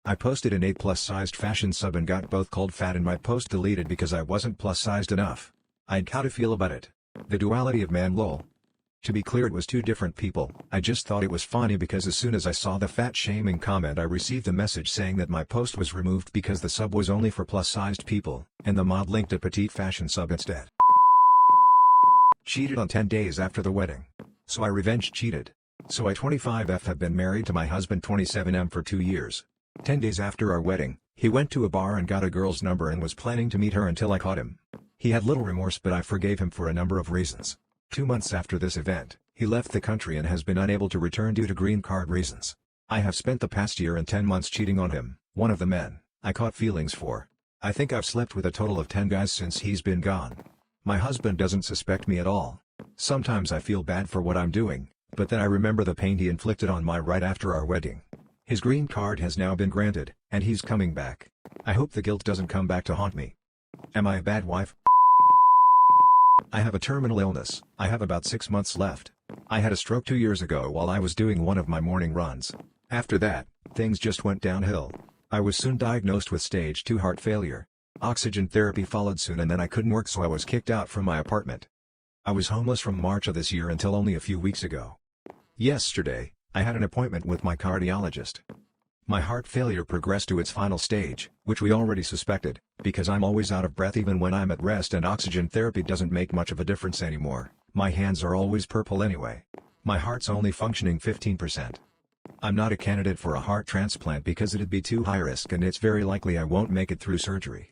I posted an A+ sized fashion sub and got both called fat and my post deleted because I wasn't plus sized enough. I'd how to feel about it. The duality of man lol. To be clear, it was two different people. I just thought it was funny because as soon as I saw the fat shaming comment I received a message saying that my post was removed because the sub was only for plus sized people, and the mod linked a petite fashion sub instead. Cheated on 10 days after the wedding. So I revenge cheated. So I 25F have been married to my husband 27M for 2 years. 10 days after our wedding, he went to a bar and got a girl's number and was planning to meet her until I caught him. He had little remorse but I forgave him for a number of reasons. 2 months after this event, he left the country and has been unable to return due to green card reasons. I have spent the past year and 10 months cheating on him, one of the men I caught feelings for. I think I've slept with a total of 10 guys since he's been gone. My husband doesn't suspect me at all. Sometimes I feel bad for what I'm doing, but then I remember the pain he inflicted on me right after our wedding. His green card has now been granted, and he's coming back. I hope the guilt doesn't come back to haunt me. Am I a bad wife? I have a terminal illness. I have about 6 months left. I had a stroke 2 years ago while I was doing one of my morning runs. After that, things just went downhill. I was soon diagnosed with stage 2 heart failure. Oxygen therapy followed soon and then I couldn't work so I was kicked out from my apartment. I was homeless from March of this year until only a few weeks ago. Yesterday, I had an appointment with my cardiologist. My heart failure progressed to its final stage, which we already suspected, because I'm always out of breath even when I'm at rest and oxygen therapy doesn't make much of a difference anymore. My hands are always purple anyway. My heart's only functioning 15%. I'm not a candidate for a heart transplant because it'd be too high risk and it's very likely I won't make it through surgery.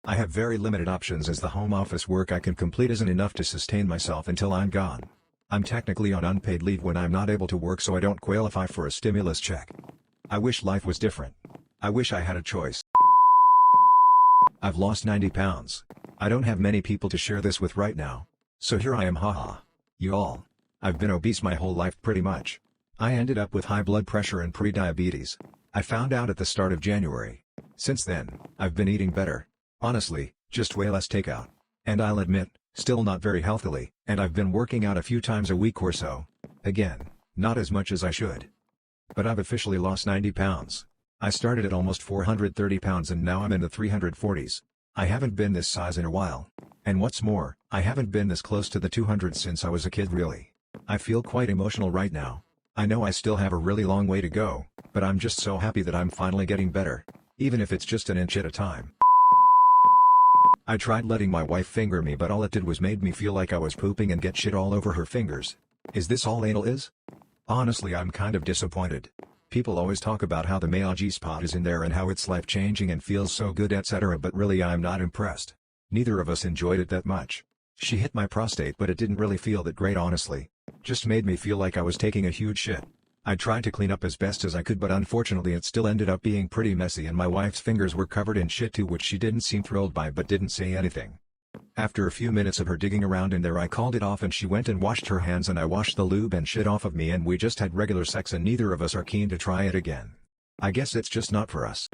I have very limited options as the home office work I can complete isn't enough to sustain myself until I'm gone. I'm technically on unpaid leave when I'm not able to work so I don't qualify for a stimulus check. I wish life was different. I wish I had a choice. I've lost 90 pounds. I don't have many people to share this with right now. So here I am, haha. You all. I've been obese my whole life pretty much. I ended up with high blood pressure and pre-diabetes. I found out at the start of January. Since then, I've been eating better. Honestly, just way less takeout. And I'll admit, still not very healthily, and I've been working out a few times a week or so. Again, not as much as I should. But I've officially lost 90 pounds. I started at almost 430 pounds and now I'm in the 340s. I haven't been this size in a while. And what's more, I haven't been this close to the 200s since I was a kid really. I feel quite emotional right now. I know I still have a really long way to go, but I'm just so happy that I'm finally getting better. Even if it's just an inch at a time. I tried letting my wife finger me but all it did was made me feel like I was pooping and get shit all over her fingers. Is this all anal is? Honestly, I'm kind of disappointed. People always talk about how the male G-spot is in there and how it's life-changing and feels so good etc. but really I'm not impressed. Neither of us enjoyed it that much. She hit my prostate but it didn't really feel that great honestly. Just made me feel like I was taking a huge shit. I tried to clean up as best as I could but unfortunately it still ended up being pretty messy and my wife's fingers were covered in shit too which she didn't seem thrilled by but didn't say anything. After a few minutes of her digging around in there I called it off and she went and washed her hands and I washed the lube and shit off of me and we just had regular sex and neither of us are keen to try it again. I guess it's just not for us.